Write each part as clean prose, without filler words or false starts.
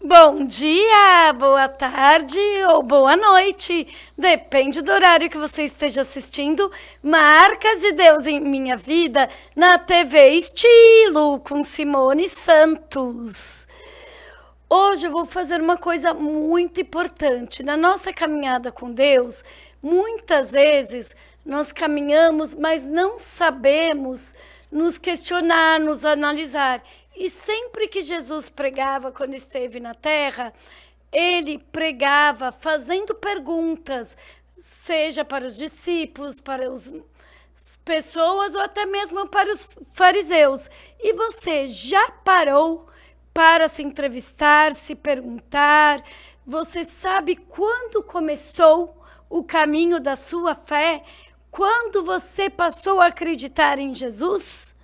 Bom dia, boa tarde ou boa noite. Depende do horário que você esteja assistindo Marcas de Deus em Minha Vida na TV Estilo, com Simone Santos. Hoje eu vou fazer uma coisa muito importante. Na nossa caminhada com Deus, muitas vezes nós caminhamos, mas não sabemos nos questionar, nos analisar. E sempre que Jesus pregava quando esteve na terra, ele pregava fazendo perguntas, seja para os discípulos, para as pessoas ou até mesmo para os fariseus. E você já parou para se entrevistar, se perguntar? Você sabe quando começou o caminho da sua fé? Quando você passou a acreditar em Jesus?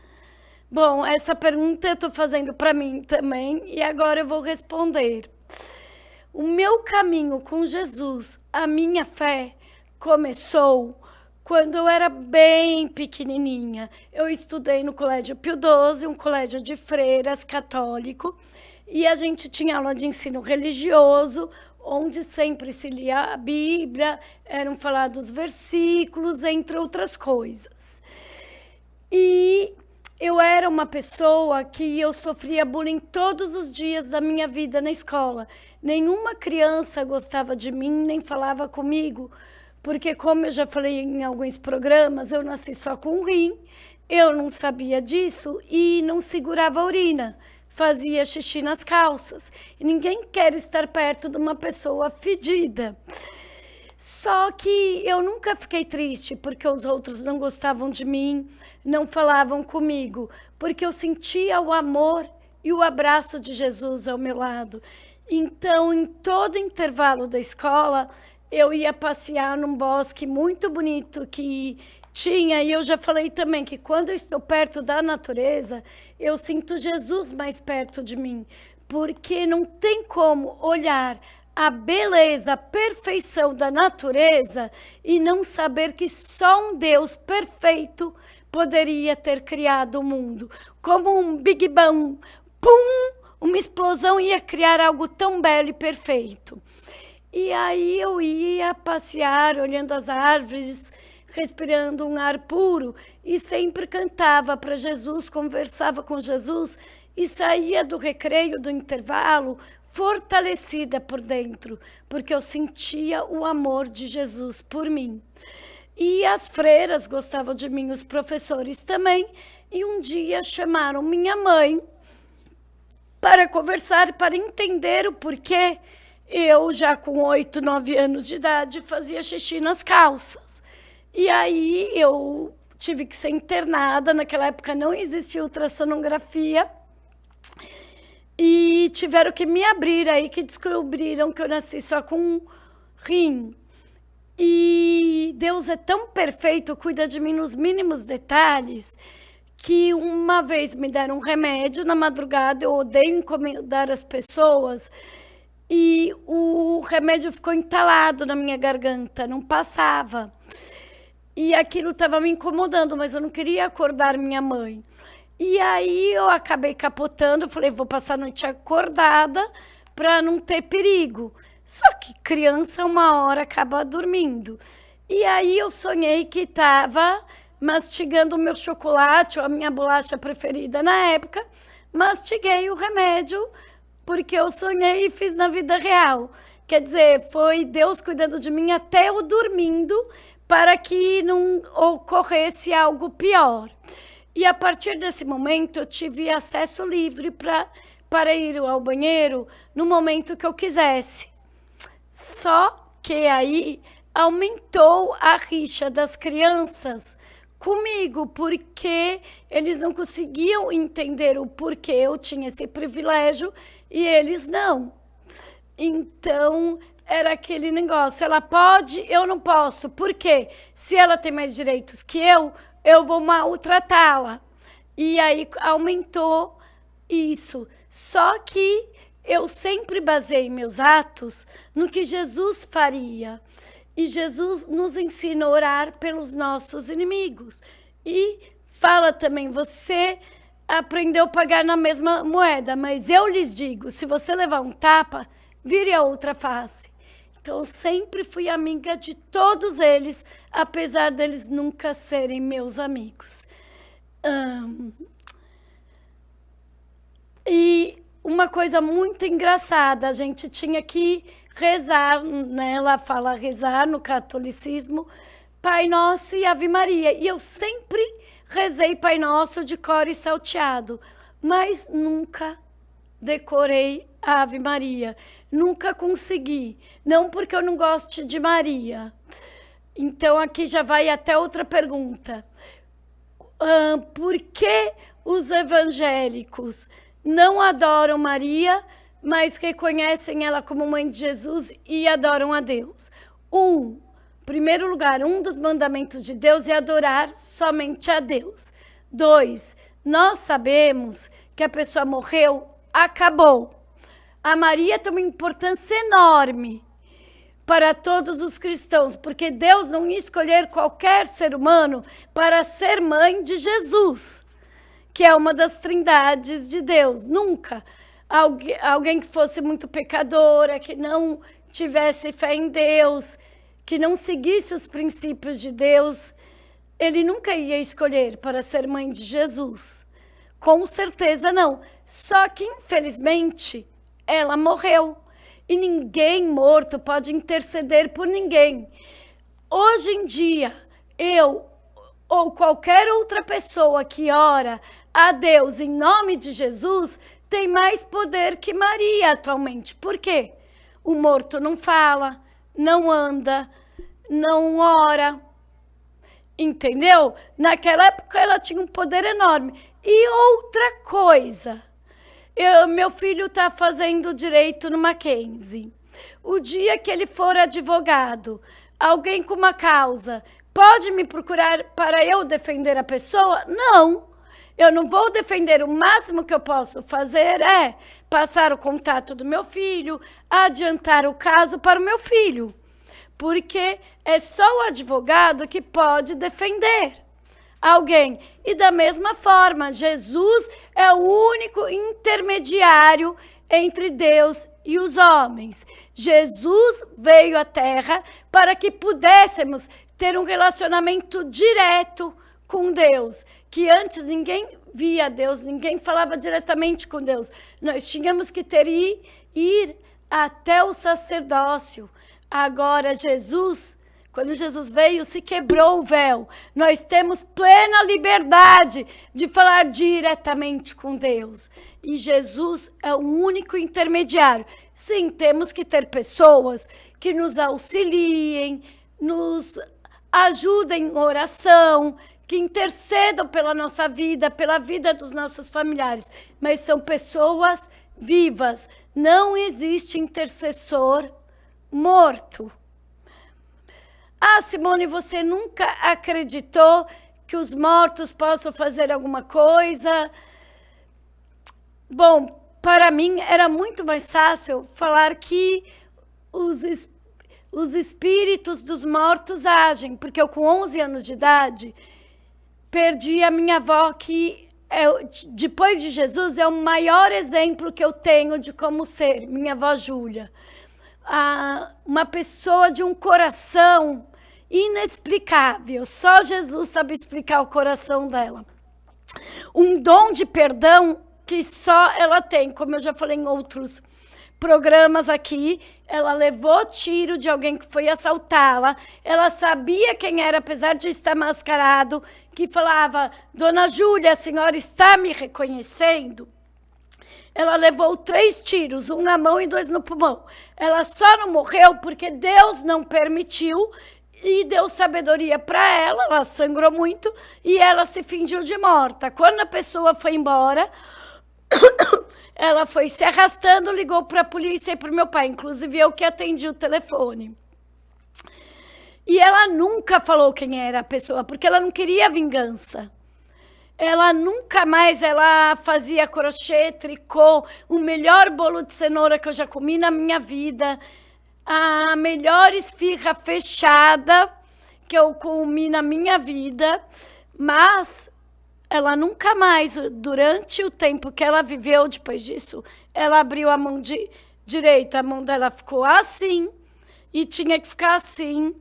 Bom, essa pergunta eu estou fazendo para mim também e agora eu vou responder. O meu caminho com Jesus, a minha fé, começou quando eu era bem pequenininha. Eu estudei no Colégio Pio XII, um colégio de freiras católico, e a gente tinha aula de ensino religioso, onde sempre se lia a Bíblia, eram falados versículos, entre outras coisas. E eu era uma pessoa que eu sofria bullying todos os dias da minha vida na escola. Nenhuma criança gostava de mim, nem falava comigo, porque como eu já falei em alguns programas, eu nasci só com um rim, eu não sabia disso e não segurava a urina, fazia xixi nas calças. E ninguém quer estar perto de uma pessoa fedida. Só que eu nunca fiquei triste porque os outros não gostavam de mim, não falavam comigo, porque eu sentia o amor e o abraço de Jesus ao meu lado. Então, em todo intervalo da escola, eu ia passear num bosque muito bonito que tinha, e eu já falei também que quando eu estou perto da natureza, eu sinto Jesus mais perto de mim, porque não tem como olhar a beleza, a perfeição da natureza e não saber que só um Deus perfeito poderia ter criado o mundo. Como um Big Bang, pum, uma explosão ia criar algo tão belo e perfeito. E aí eu ia passear, olhando as árvores, respirando um ar puro e sempre cantava para Jesus, conversava com Jesus e saía do recreio, do intervalo, fortalecida por dentro, porque eu sentia o amor de Jesus por mim. E as freiras gostavam de mim, os professores também, e um dia chamaram minha mãe para conversar, para entender o porquê eu, já com 8, 9 anos de idade, fazia xixi nas calças. E aí eu tive que ser internada, naquela época não existia ultrassonografia, e tiveram que me abrir, aí que descobriram que eu nasci só com um rim. E Deus é tão perfeito, cuida de mim nos mínimos detalhes, que uma vez me deram um remédio na madrugada, eu odeio incomodar as pessoas, e o remédio ficou entalado na minha garganta, não passava. E aquilo estava me incomodando, mas eu não queria acordar minha mãe. E aí eu acabei capotando, falei, vou passar a noite acordada para não ter perigo. Só que criança uma hora acaba dormindo. E aí eu sonhei que estava mastigando o meu chocolate ou a minha bolacha preferida na época. Mastiguei o remédio porque eu sonhei e fiz na vida real. Quer dizer, foi Deus cuidando de mim até eu dormindo para que não ocorresse algo pior. E a partir desse momento eu tive acesso livre para ir ao banheiro no momento que eu quisesse. Só que aí aumentou a rixa das crianças comigo, porque eles não conseguiam entender o porquê eu tinha esse privilégio e eles não. Então, era aquele negócio, ela pode, eu não posso. Por quê? Se ela tem mais direitos que eu vou maltratá-la. E aí aumentou isso. Só que eu sempre baseei meus atos no que Jesus faria. E Jesus nos ensina a orar pelos nossos inimigos. E fala também, você aprendeu a pagar na mesma moeda. Mas eu lhes digo, se você levar um tapa, vire a outra face. Então, eu sempre fui amiga de todos eles, apesar deles nunca serem meus amigos. E uma coisa muito engraçada, a gente tinha que rezar, né? Ela fala rezar no catolicismo, Pai Nosso e Ave Maria. E eu sempre rezei Pai Nosso de cor e salteado, mas nunca decorei a Ave Maria. Nunca consegui. Não porque eu não goste de Maria. Então, aqui já vai até outra pergunta. Por que os evangélicos não adoram Maria, mas reconhecem ela como mãe de Jesus e adoram a Deus? Em primeiro lugar, um dos mandamentos de Deus é adorar somente a Deus. 2, nós sabemos que a pessoa morreu, acabou. A Maria tem uma importância enorme para todos os cristãos, porque Deus não ia escolher qualquer ser humano para ser mãe de Jesus, que é uma das trindades de Deus. Nunca. Alguém que fosse muito pecadora, que não tivesse fé em Deus, que não seguisse os princípios de Deus, ele nunca ia escolher para ser mãe de Jesus. Com certeza não. Só que, infelizmente, ela morreu. E ninguém morto pode interceder por ninguém. Hoje em dia, eu ou qualquer outra pessoa que ora a Deus em nome de Jesus tem mais poder que Maria atualmente. Por quê? O morto não fala, não anda, não ora. Entendeu? Naquela época ela tinha um poder enorme. E outra coisa, meu filho está fazendo direito no Mackenzie. O dia que ele for advogado, alguém com uma causa, pode me procurar para eu defender a pessoa? Não. Eu não vou defender. O máximo que eu posso fazer é passar o contato do meu filho, adiantar o caso para o meu filho. Porque é só o advogado que pode defender alguém. E da mesma forma, Jesus é o único intermediário entre Deus e os homens. Jesus veio à Terra para que pudéssemos ter um relacionamento direto com Deus, que antes ninguém via Deus, ninguém falava diretamente com Deus. Nós tínhamos que ir até o sacerdócio. Agora Jesus, quando Jesus veio, se quebrou o véu. Nós temos plena liberdade de falar diretamente com Deus. E Jesus é o único intermediário. Sim, temos que ter pessoas que nos auxiliem, nos ajudem em oração, que intercedam pela nossa vida, pela vida dos nossos familiares. Mas são pessoas vivas. Não existe intercessor morto. Ah, Simone, você nunca acreditou que os mortos possam fazer alguma coisa? Bom, para mim era muito mais fácil falar que os espíritos dos mortos agem, porque eu com 11 anos de idade perdi a minha avó, que depois de Jesus é o maior exemplo que eu tenho de como ser, minha avó Júlia. Uma pessoa de um coração inexplicável. Só Jesus sabe explicar o coração dela. Um dom de perdão que só ela tem, como eu já falei em outros programas aqui. Ela levou tiro de alguém que foi assaltá-la. Ela sabia quem era, apesar de estar mascarado, que falava: Dona Júlia, a senhora está me reconhecendo? Ela levou 3 tiros, 1 na mão e 2 no pulmão. Ela só não morreu porque Deus não permitiu e deu sabedoria para ela. Ela sangrou muito e ela se fingiu de morta. Quando a pessoa foi embora, ela foi se arrastando, ligou para a polícia e para o meu pai. Inclusive, eu que atendi o telefone. E ela nunca falou quem era a pessoa, porque ela não queria vingança. Ela nunca mais, ela fazia crochê, tricô, o melhor bolo de cenoura que eu já comi na minha vida, a melhor esfirra fechada que eu comi na minha vida, mas ela nunca mais, durante o tempo que ela viveu depois disso, ela abriu a mão direita, a mão dela ficou assim, e tinha que ficar assim.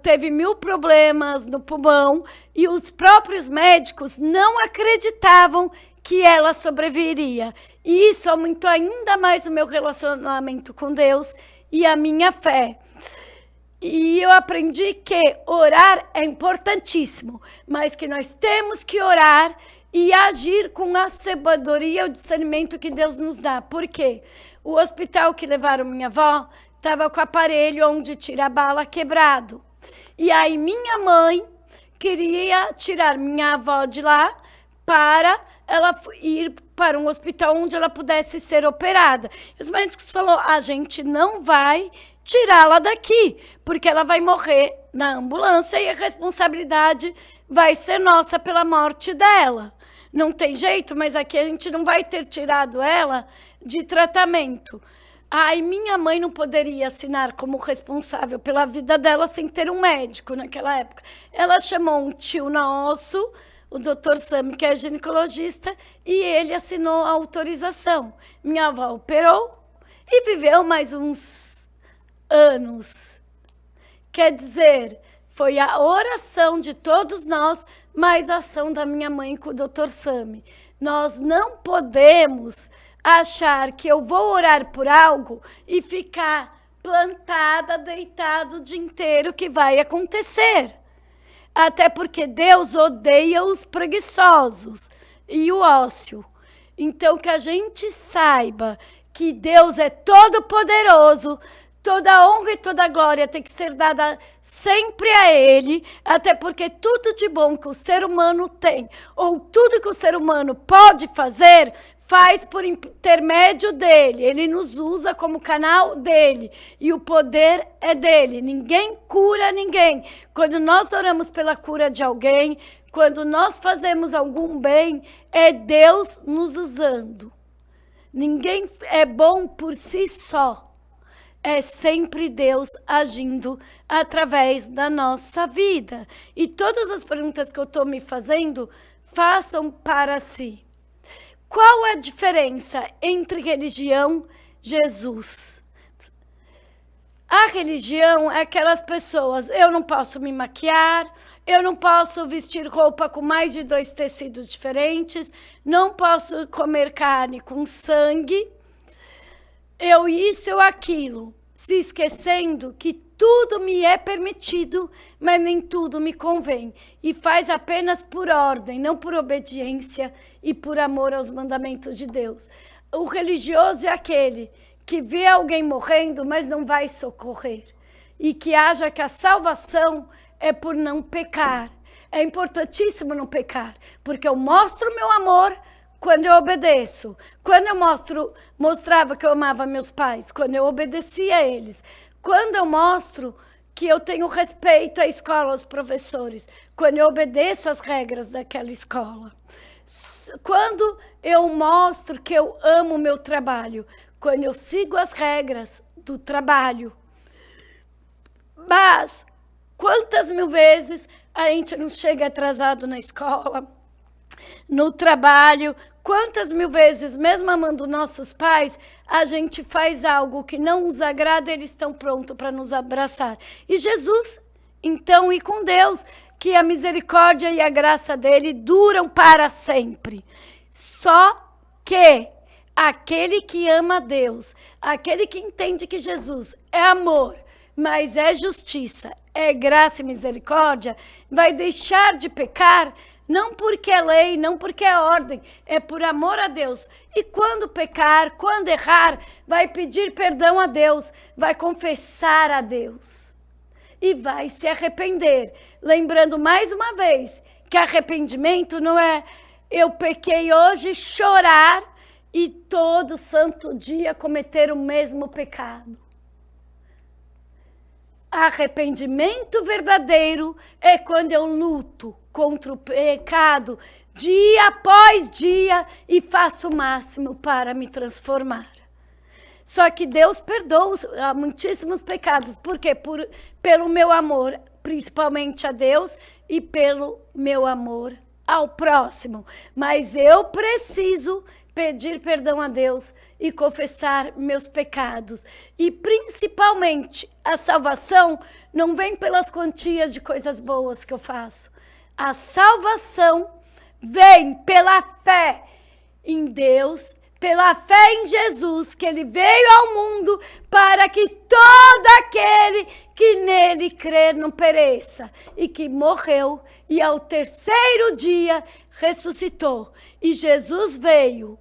Teve 1000 problemas no pulmão, e os próprios médicos não acreditavam que ela sobreviveria. E isso aumentou ainda mais o meu relacionamento com Deus e a minha fé. E eu aprendi que orar é importantíssimo, mas que nós temos que orar e agir com a sabedoria e o discernimento que Deus nos dá. Por quê? O hospital que levaram minha avó estava com o aparelho onde tira a bala quebrado. E aí minha mãe queria tirar minha avó de lá para ela ir para um hospital onde ela pudesse ser operada. Os médicos falaram, a gente não vai tirá-la daqui, porque ela vai morrer na ambulância e a responsabilidade vai ser nossa pela morte dela. Não tem jeito, mas aqui a gente não vai ter tirado ela de tratamento. Aí minha mãe não poderia assinar como responsável pela vida dela sem ter um médico naquela época. Ela chamou um tio nosso, o Dr. Sami, que é ginecologista, e ele assinou a autorização. Minha avó operou e viveu mais uns anos. Quer dizer, foi a oração de todos nós, mais a ação da minha mãe com o Dr. Sami. Nós não podemos achar que eu vou orar por algo e ficar plantada, deitada o dia inteiro, que vai acontecer. Até porque Deus odeia os preguiçosos e o ócio. Então, que a gente saiba que Deus é todo poderoso, toda honra e toda glória tem que ser dada sempre a Ele, até porque tudo de bom que o ser humano tem, ou tudo que o ser humano pode fazer, faz por intermédio dele. Ele nos usa como canal dele, e o poder é dele. Ninguém cura ninguém. Quando nós oramos pela cura de alguém, quando nós fazemos algum bem, é Deus nos usando. Ninguém é bom por si só. É sempre Deus agindo através da nossa vida. E todas as perguntas que eu estou me fazendo, façam para si. Qual é a diferença entre religião e Jesus? A religião é aquelas pessoas, eu não posso me maquiar, eu não posso vestir roupa com mais de 2 tecidos diferentes, não posso comer carne com sangue, eu isso ou aquilo, se esquecendo que tudo me é permitido, mas nem tudo me convém. E faz apenas por ordem, não por obediência e por amor aos mandamentos de Deus. O religioso é aquele que vê alguém morrendo, mas não vai socorrer. E que acha que a salvação é por não pecar. É importantíssimo não pecar, porque eu mostro meu amor quando eu obedeço. Quando eu mostrava que eu amava meus pais, quando eu obedecia a eles. Quando eu mostro que eu tenho respeito à escola, aos professores, quando eu obedeço às regras daquela escola. Quando eu mostro que eu amo o meu trabalho, quando eu sigo as regras do trabalho. Mas quantas mil vezes a gente não chega atrasado na escola, no trabalho? Quantas mil vezes, mesmo amando nossos pais, a gente faz algo que não nos agrada, eles estão prontos para nos abraçar. E Jesus, então, e com Deus, que a misericórdia e a graça dele duram para sempre. Só que aquele que ama a Deus, aquele que entende que Jesus é amor, mas é justiça, é graça e misericórdia, vai deixar de pecar. Não porque é lei, não porque é ordem, é por amor a Deus. E quando pecar, quando errar, vai pedir perdão a Deus, vai confessar a Deus. E vai se arrepender. Lembrando mais uma vez que arrependimento não é eu pequei hoje, chorar e todo santo dia cometer o mesmo pecado. Arrependimento verdadeiro é quando eu luto contra o pecado dia após dia e faço o máximo para me transformar. Só que Deus perdoa muitíssimos pecados. Por quê? Pelo meu amor, principalmente a Deus, e pelo meu amor ao próximo, mas eu preciso pedir perdão a Deus e confessar meus pecados. E principalmente, a salvação não vem pelas quantias de coisas boas que eu faço. A salvação vem pela fé em Deus, pela fé em Jesus, que ele veio ao mundo para que todo aquele que nele crer não pereça, e que morreu e ao terceiro dia ressuscitou. E Jesus veio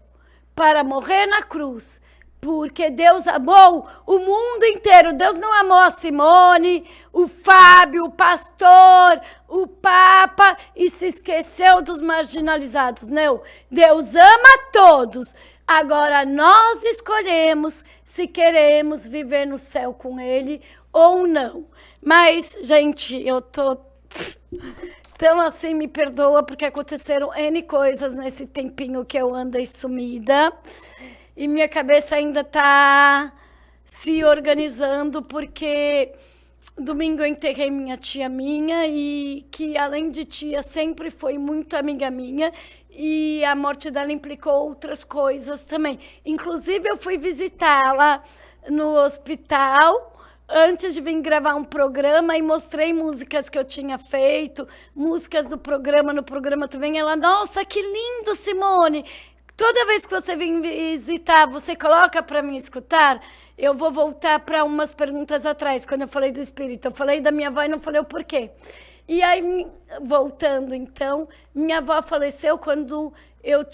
para morrer na cruz, porque Deus amou o mundo inteiro. Deus não amou a Simone, o Fábio, o pastor, o Papa e se esqueceu dos marginalizados. Não, Deus ama todos. Agora nós escolhemos se queremos viver no céu com Ele ou não. Mas, gente, eu tô... Então, assim, me perdoa porque aconteceram N coisas nesse tempinho que eu andei sumida. E minha cabeça ainda tá se organizando porque domingo eu enterrei minha tia minha e que, além de tia, sempre foi muito amiga minha. E a morte dela implicou outras coisas também. Inclusive, eu fui visitá-la no hospital antes de vir gravar um programa e mostrei músicas que eu tinha feito, músicas do programa, no programa também. Ela, nossa, que lindo, Simone! Toda vez que você vem visitar, você coloca para mim escutar? Eu vou voltar para umas perguntas atrás, quando eu falei do espírito. Eu falei da minha avó e não falei o porquê. E aí, voltando então, minha avó faleceu quando eu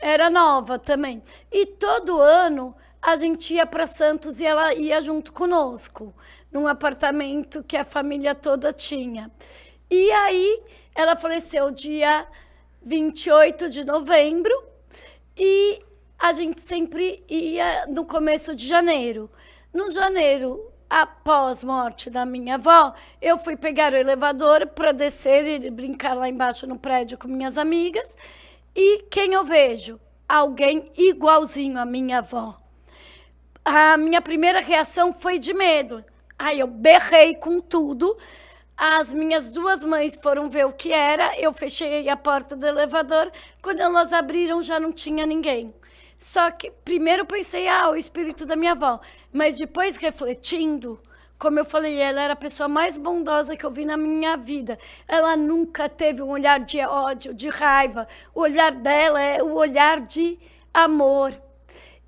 era nova também. E todo ano a gente ia para Santos e ela ia junto conosco, num apartamento que a família toda tinha. E aí ela faleceu dia 28 de novembro e a gente sempre ia no começo de janeiro. No janeiro, após a morte da minha avó, eu fui pegar o elevador para descer e brincar lá embaixo no prédio com minhas amigas. E quem eu vejo? Alguém igualzinho à minha avó. A minha primeira reação foi de medo. Aí eu berrei com tudo. As minhas duas mães foram ver o que era. Eu fechei a porta do elevador. Quando elas abriram, já não tinha ninguém. Só que primeiro pensei, o espírito da minha avó. Mas depois, refletindo, como eu falei, ela era a pessoa mais bondosa que eu vi na minha vida. Ela nunca teve um olhar de ódio, de raiva. O olhar dela é o olhar de amor.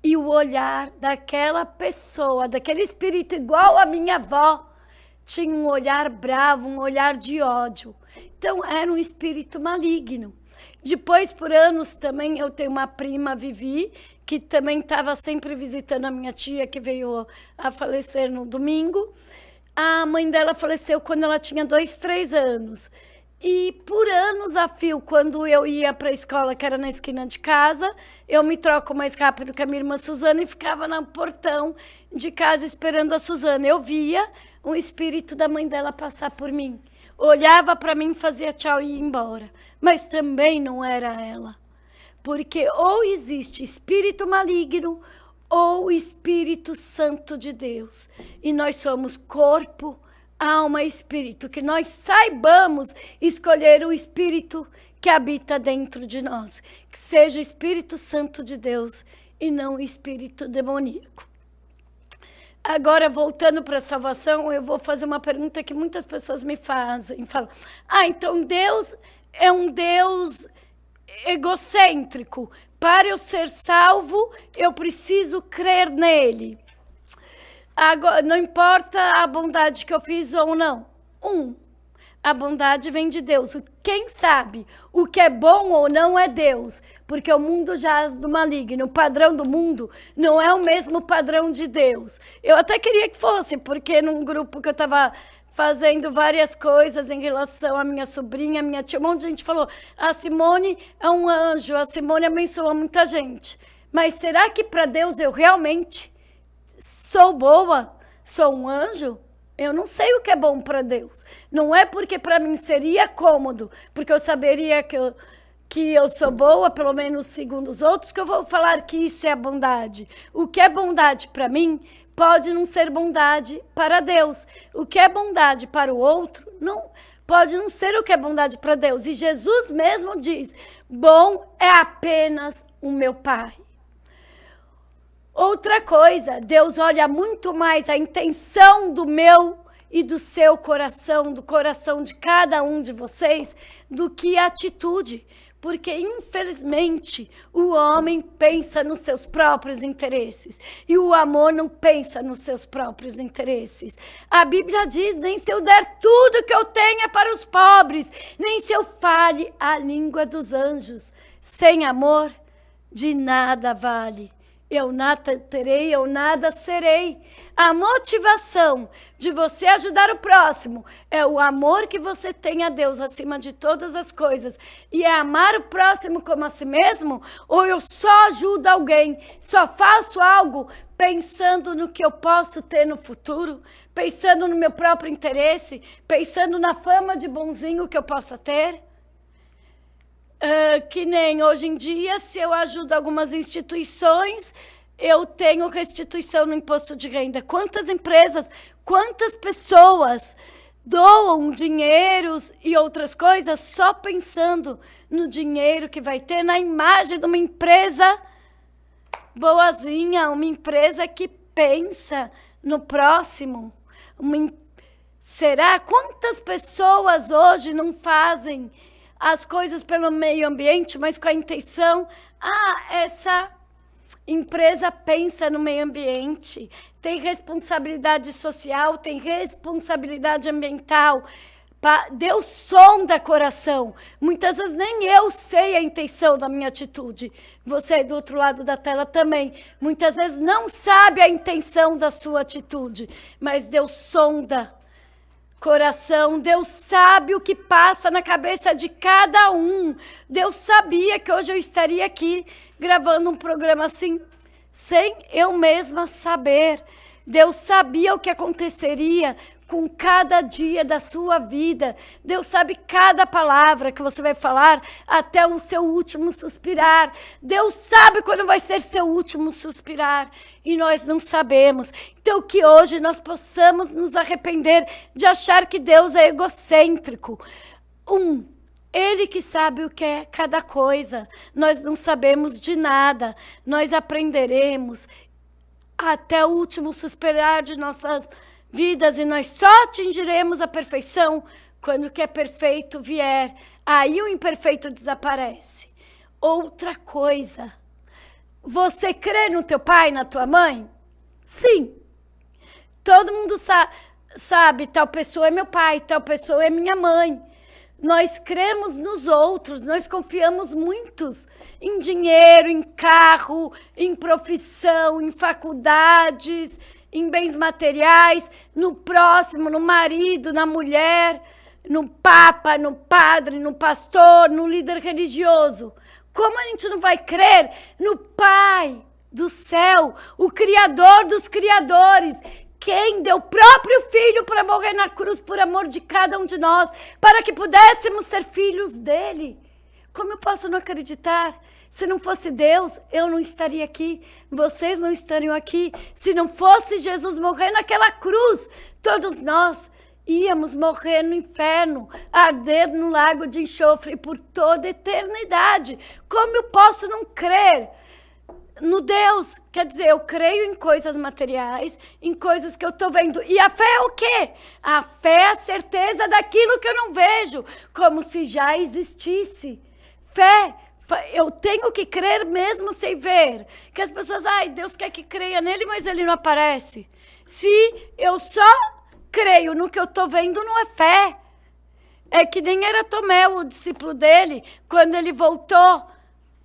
E o olhar daquela pessoa, daquele espírito igual à minha avó, tinha um olhar bravo, um olhar de ódio. Então, era um espírito maligno. Depois, por anos também, eu tenho uma prima, Vivi, que também estava sempre visitando a minha tia, que veio a falecer no domingo. A mãe dela faleceu quando ela tinha 2, 3 anos. E por anos a fio, quando eu ia para a escola, que era na esquina de casa, eu me troco mais rápido que a minha irmã Suzana e ficava no portão de casa esperando a Suzana. Eu via o espírito da mãe dela passar por mim. Olhava para mim, fazia tchau e ia embora. Mas também não era ela. Porque ou existe espírito maligno ou Espírito Santo de Deus. E nós somos corpo, alma e espírito, que nós saibamos escolher o espírito que habita dentro de nós, que seja o Espírito Santo de Deus e não o espírito demoníaco. Agora, voltando para a salvação, eu vou fazer uma pergunta que muitas pessoas me fazem. Falam, então Deus é um Deus egocêntrico. Para eu ser salvo, eu preciso crer nele. Agora, não importa a bondade que eu fiz ou não. A bondade vem de Deus. Quem sabe o que é bom ou não é Deus. Porque o mundo jaz do maligno. O padrão do mundo não é o mesmo padrão de Deus. Eu até queria que fosse, porque num grupo que eu estava fazendo várias coisas em relação à minha sobrinha, à minha tia, um monte de gente falou, a Simone é um anjo, a Simone abençoa muita gente. Mas será que para Deus eu realmente sou boa? Sou um anjo? Eu não sei o que é bom para Deus. Não é porque para mim seria cômodo, porque eu saberia que eu sou boa, pelo menos segundo os outros, que eu vou falar que isso é bondade. O que é bondade para mim pode não ser bondade para Deus. O que é bondade para o outro, não pode não ser o que é bondade para Deus. E Jesus mesmo diz, bom é apenas o meu Pai. Outra coisa, Deus olha muito mais a intenção do meu e do seu coração, do coração de cada um de vocês, do que a atitude. Porque, infelizmente, o homem pensa nos seus próprios interesses. E o amor não pensa nos seus próprios interesses. A Bíblia diz, nem se eu der tudo que eu tenho para os pobres, nem se eu fale a língua dos anjos. Sem amor, de nada vale. Eu nada terei, eu nada serei. A motivação de você ajudar o próximo é o amor que você tem a Deus acima de todas as coisas. E é amar o próximo como a si mesmo? Ou eu só ajudo alguém, só faço algo pensando no que eu posso ter no futuro? Pensando no meu próprio interesse? Pensando na fama de bonzinho que eu possa ter? Que nem hoje em dia, se eu ajudo algumas instituições, eu tenho restituição no imposto de renda. Quantas empresas, quantas pessoas doam dinheiros e outras coisas só pensando no dinheiro que vai ter, na imagem de uma empresa boazinha, uma empresa que pensa no próximo. Será? Quantas pessoas hoje não fazem as coisas pelo meio ambiente, mas com a intenção, essa empresa pensa no meio ambiente, tem responsabilidade social, tem responsabilidade ambiental. Deus sonda coração. Muitas vezes nem eu sei a intenção da minha atitude. Você aí do outro lado da tela também. Muitas vezes não sabe a intenção da sua atitude, mas Deus sonda coração, Deus sabe o que passa na cabeça de cada um. Deus sabia que hoje eu estaria aqui gravando um programa assim, sem eu mesma saber. Deus sabia o que aconteceria com cada dia da sua vida. Deus sabe cada palavra que você vai falar até o seu último suspirar. Deus sabe quando vai ser seu último suspirar e nós não sabemos. Então que hoje nós possamos nos arrepender de achar que Deus é egocêntrico. Ele que sabe o que é cada coisa. Nós não sabemos de nada. Nós aprenderemos até o último suspirar de nossas vidas, e nós só atingiremos a perfeição quando o que é perfeito vier. Aí o imperfeito desaparece. Outra coisa, você crê no teu pai, na tua mãe? Sim. Todo mundo sabe, tal pessoa é meu pai, tal pessoa é minha mãe. Nós cremos nos outros, nós confiamos muito em dinheiro, em carro, em profissão, em faculdades, em bens materiais, no próximo, no marido, na mulher, no papa, no padre, no pastor, no líder religioso. Como a gente não vai crer no Pai do céu, o Criador dos criadores, quem deu o próprio Filho para morrer na cruz por amor de cada um de nós, para que pudéssemos ser filhos dele? Como eu posso não acreditar? Se não fosse Deus, eu não estaria aqui, vocês não estariam aqui. Se não fosse Jesus morrer naquela cruz, todos nós íamos morrer no inferno, arder no lago de enxofre por toda a eternidade. Como eu posso não crer no Deus? Quer dizer, eu creio em coisas materiais, em coisas que eu estou vendo. E a fé é o quê? A fé é a certeza daquilo que eu não vejo, como se já existisse. Fé, eu tenho que crer mesmo sem ver. Que as pessoas, Deus quer que creia nele, mas ele não aparece. Se eu só creio no que eu estou vendo, não é fé. É que nem era Tomé, o discípulo dele, quando ele voltou,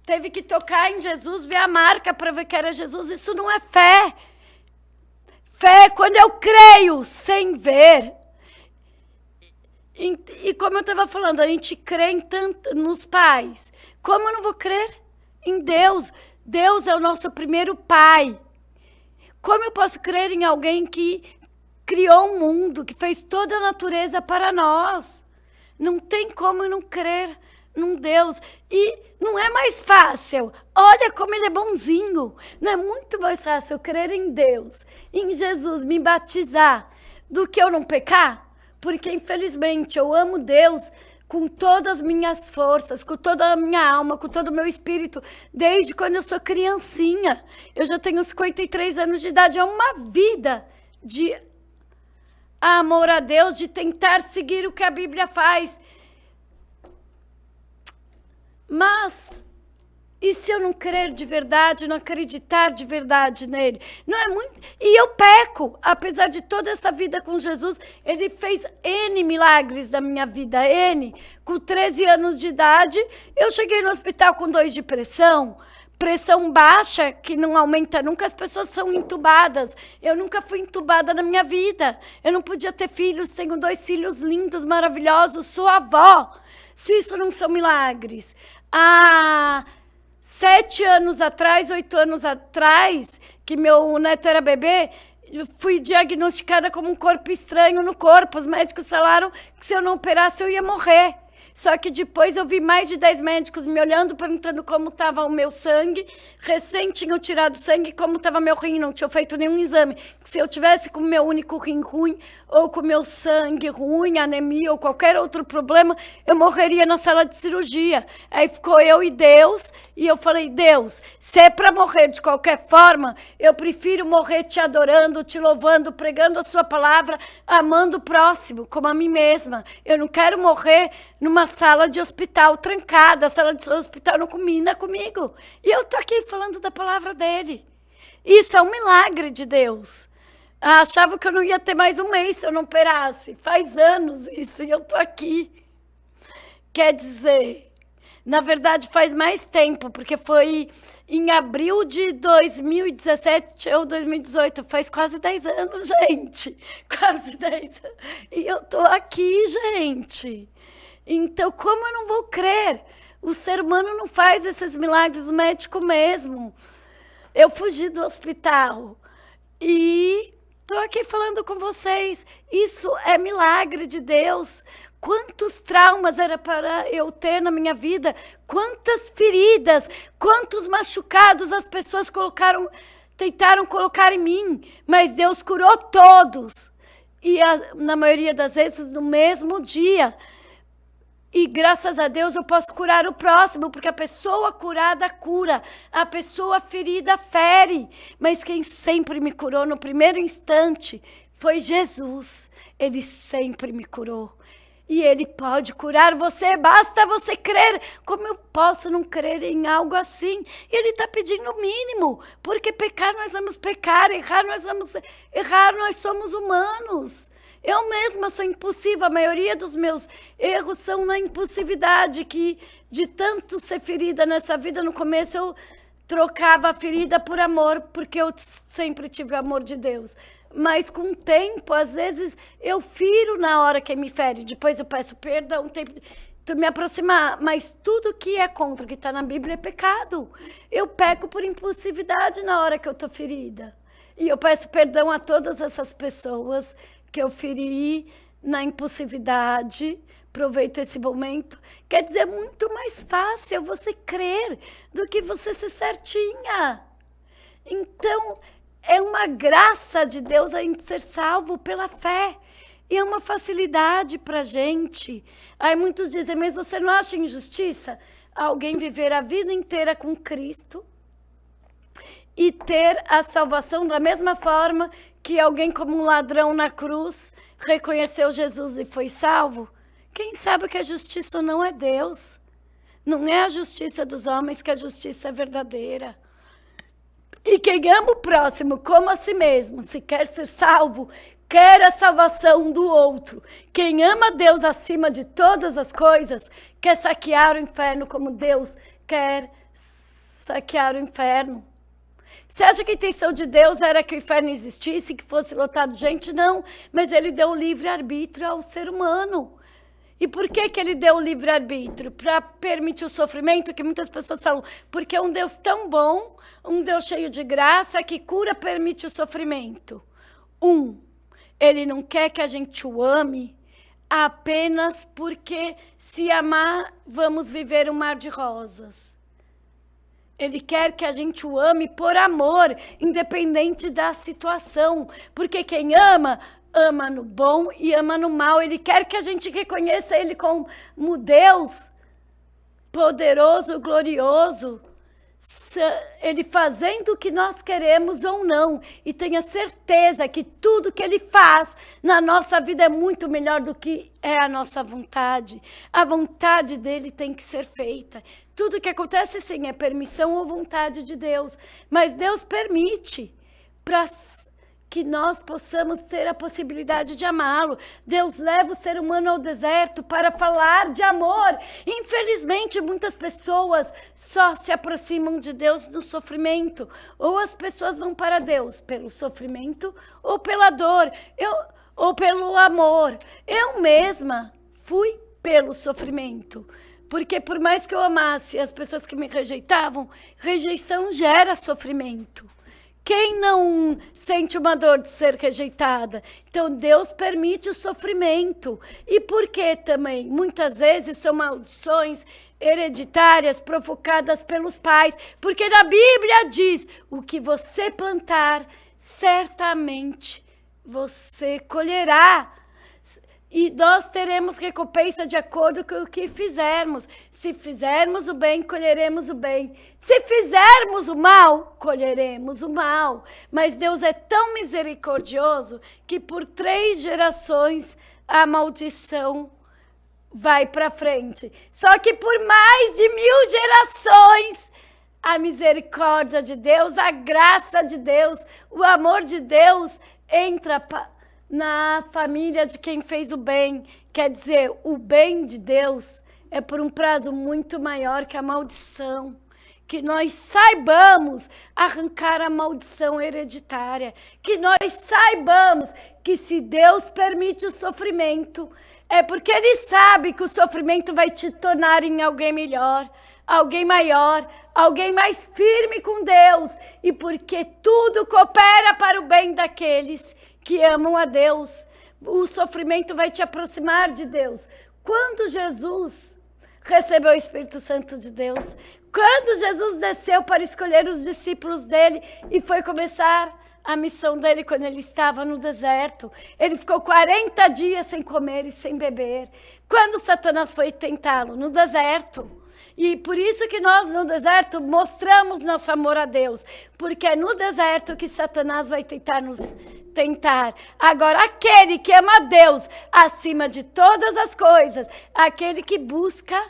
teve que tocar em Jesus, ver a marca para ver que era Jesus. Isso não é fé. Fé é quando eu creio sem ver. E como eu estava falando, a gente crê nos pais. Como eu não vou crer em Deus? Deus é o nosso primeiro pai. Como eu posso crer em alguém que criou o mundo, que fez toda a natureza para nós? Não tem como eu não crer num Deus. E não é mais fácil. Olha como ele é bonzinho. Não é muito mais fácil eu crer em Deus, em Jesus, me batizar, do que eu não pecar? porque infelizmente eu amo Deus com todas as minhas forças, com toda a minha alma, com todo o meu espírito, desde quando eu sou criancinha. Eu já tenho 53 anos de idade, é uma vida de amor a Deus, de tentar seguir o que a Bíblia faz. Mas, e se eu não crer de verdade, não acreditar de verdade nele? Não é muito? E eu peco, apesar de toda essa vida com Jesus, ele fez N milagres da minha vida, N. Com 13 anos de idade, eu cheguei no hospital com 2 de pressão baixa, que não aumenta nunca, as pessoas são entubadas. Eu nunca fui entubada na minha vida. Eu não podia ter filhos, tenho 2 filhos lindos, maravilhosos, sou avó. Se isso não são milagres. Há 7 anos atrás, 8 anos atrás, que meu neto era bebê, fui diagnosticada como um corpo estranho no corpo. Os médicos falaram que se eu não operasse eu ia morrer. Só que depois eu vi mais de 10 médicos me olhando, perguntando como estava o meu sangue. Recém tinham tirado sangue, como estava meu rim, não tinham feito nenhum exame. Se eu tivesse com o meu único rim ruim, ou com o meu sangue ruim, anemia ou qualquer outro problema, eu morreria na sala de cirurgia. Aí ficou eu e Deus, e eu falei, Deus, se é para morrer de qualquer forma, eu prefiro morrer te adorando, te louvando, pregando a sua palavra, amando o próximo, como a mim mesma. Eu não quero morrer numa sala de hospital trancada. A sala de hospital não combina comigo. E eu tô aqui falando da palavra dele. Isso é um milagre de Deus. Achava que eu não ia ter mais um mês se eu não operasse. Faz anos isso e eu tô aqui. Quer dizer, na verdade faz mais tempo, porque foi em abril de 2017 ou 2018. Faz quase 10 anos, gente. Quase 10 anos. E eu tô aqui, gente. Então, como eu não vou crer? O ser humano não faz esses milagres, o médico mesmo. Eu fugi do hospital e estou aqui falando com vocês. Isso é milagre de Deus. Quantos traumas era para eu ter na minha vida? Quantas feridas, quantos machucados as pessoas tentaram colocar em mim. Mas Deus curou todos. E na maioria das vezes no mesmo dia. E graças a Deus eu posso curar o próximo, porque a pessoa curada cura, a pessoa ferida fere. Mas quem sempre me curou no primeiro instante foi Jesus. Ele sempre me curou. E Ele pode curar você, basta você crer. Como eu posso não crer em algo assim? E Ele está pedindo o mínimo, porque pecar nós vamos pecar, errar nós vamos errar, nós somos humanos. Eu mesma sou impulsiva, a maioria dos meus erros são na impulsividade, que de tanto ser ferida nessa vida, no começo eu trocava a ferida por amor, porque eu sempre tive o amor de Deus. Mas com o tempo, às vezes, eu firo na hora que me fere, depois eu peço perdão, tento me aproximar, mas tudo que é contra o que está na Bíblia é pecado. Eu peco por impulsividade na hora que eu estou ferida. E eu peço perdão a todas essas pessoas que eu feri na impulsividade. Aproveito esse momento. Quer dizer, é muito mais fácil você crer do que você ser certinha. Então, é uma graça de Deus a gente ser salvo pela fé. E é uma facilidade para a gente. Aí muitos dizem, mas você não acha injustiça alguém viver a vida inteira com Cristo e ter a salvação da mesma forma que alguém como um ladrão na cruz reconheceu Jesus e foi salvo? Quem sabe que a justiça não é Deus? Não é a justiça dos homens, que a justiça é verdadeira. E quem ama o próximo como a si mesmo, se quer ser salvo, quer a salvação do outro. Quem ama Deus acima de todas as coisas, quer saquear o inferno como Deus quer saquear o inferno. Você acha que a intenção de Deus era que o inferno existisse, que fosse lotado de gente? Não, mas Ele deu o livre-arbítrio ao ser humano. E por que Ele deu o livre-arbítrio? Para permitir o sofrimento, que muitas pessoas falam, porque é um Deus tão bom, um Deus cheio de graça, que cura, permite o sofrimento. Ele não quer que a gente o ame apenas porque, se amar, vamos viver um mar de rosas. Ele quer que a gente o ame por amor, independente da situação. Porque quem ama ama no bom e ama no mal. Ele quer que a gente reconheça Ele como Deus poderoso, glorioso, Ele fazendo o que nós queremos ou não. E tenha certeza que tudo que Ele faz na nossa vida é muito melhor do que é a nossa vontade. A vontade dEle tem que ser feita. Tudo que acontece, sim, é permissão ou vontade de Deus. Mas Deus permite para que nós possamos ter a possibilidade de amá-lo. Deus leva o ser humano ao deserto para falar de amor. Infelizmente, muitas pessoas só se aproximam de Deus do sofrimento. Ou as pessoas vão para Deus pelo sofrimento ou pela dor, ou pelo amor. Eu mesma fui pelo sofrimento. Porque por mais que eu amasse as pessoas que me rejeitavam, rejeição gera sofrimento. Quem não sente uma dor de ser rejeitada? Então, Deus permite o sofrimento. E por que também? Muitas vezes são maldições hereditárias provocadas pelos pais. Porque na Bíblia diz, o que você plantar, certamente você colherá. E nós teremos recompensa de acordo com o que fizermos. Se fizermos o bem, colheremos o bem. Se fizermos o mal, colheremos o mal. Mas Deus é tão misericordioso que por 3 gerações a maldição vai para frente. Só que por mais de 1000 gerações, a misericórdia de Deus, a graça de Deus, o amor de Deus entra na família de quem fez o bem. Quer dizer, o bem de Deus é por um prazo muito maior que a maldição. Que nós saibamos arrancar a maldição hereditária. Que nós saibamos que se Deus permite o sofrimento, é porque Ele sabe que o sofrimento vai te tornar em alguém melhor, alguém maior, alguém mais firme com Deus. E porque tudo coopera para o bem daqueles que amam a Deus. O sofrimento vai te aproximar de Deus. Quando Jesus recebeu o Espírito Santo de Deus, quando Jesus desceu para escolher os discípulos dele e foi começar a missão dele quando ele estava no deserto, ele ficou 40 dias sem comer e sem beber. Quando Satanás foi tentá-lo? No deserto. E por isso que nós no deserto mostramos nosso amor a Deus, porque é no deserto que Satanás vai tentar nos tentar. Agora, aquele que ama a Deus acima de todas as coisas, aquele que busca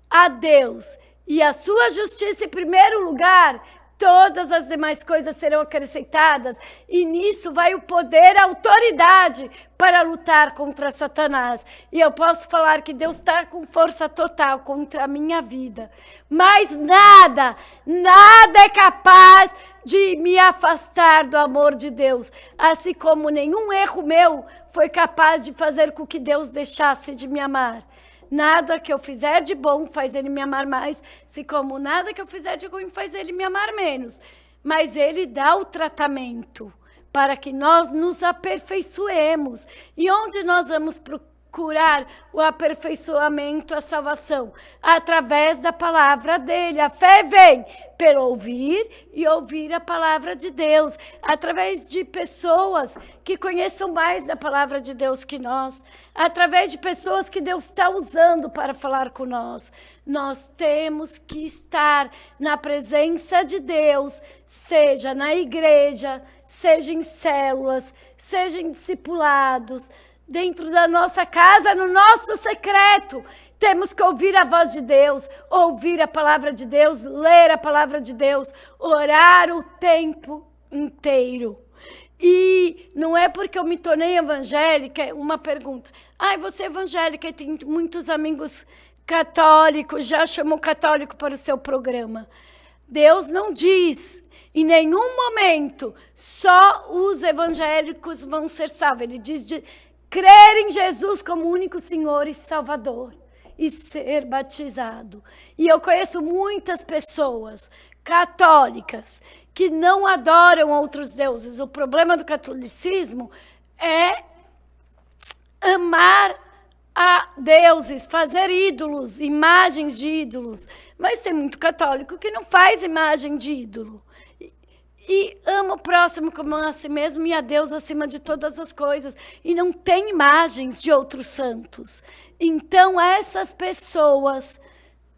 a Deus e a sua justiça em primeiro lugar, todas as demais coisas serão acrescentadas, e nisso vai o poder, a autoridade para lutar contra Satanás. E eu posso falar que Deus está com força total contra a minha vida, mas nada é capaz de me afastar do amor de Deus, assim como nenhum erro meu foi capaz de fazer com que Deus deixasse de me amar. Nada que eu fizer de bom faz Ele me amar mais, assim como nada que eu fizer de ruim faz Ele me amar menos. Mas Ele dá o tratamento para que nós nos aperfeiçoemos. E onde nós vamos procurar o aperfeiçoamento, a salvação? Através da palavra dEle. A fé vem pelo ouvir e ouvir a palavra de Deus. Através de pessoas que conheçam mais da palavra de Deus que nós. Através de pessoas que Deus está usando para falar com nós. Nós temos que estar na presença de Deus, seja na igreja, seja em células, seja em discipulados, dentro da nossa casa, no nosso secreto. Temos que ouvir a voz de Deus, ouvir a palavra de Deus, ler a palavra de Deus, orar o tempo inteiro. E não é porque eu me tornei evangélica, uma pergunta. Você é evangélica e tem muitos amigos católicos, já chamou católico para o seu programa. Deus não diz, em nenhum momento, só os evangélicos vão ser salvos. Ele diz de crer em Jesus como único Senhor e Salvador e ser batizado. E eu conheço muitas pessoas católicas que não adoram outros deuses. O problema do catolicismo é amar a deuses, fazer ídolos, imagens de ídolos. Mas tem muito católico que não faz imagem de ídolo. E ama o próximo como a si mesmo e a Deus acima de todas as coisas. E não tem imagens de outros santos. Então essas pessoas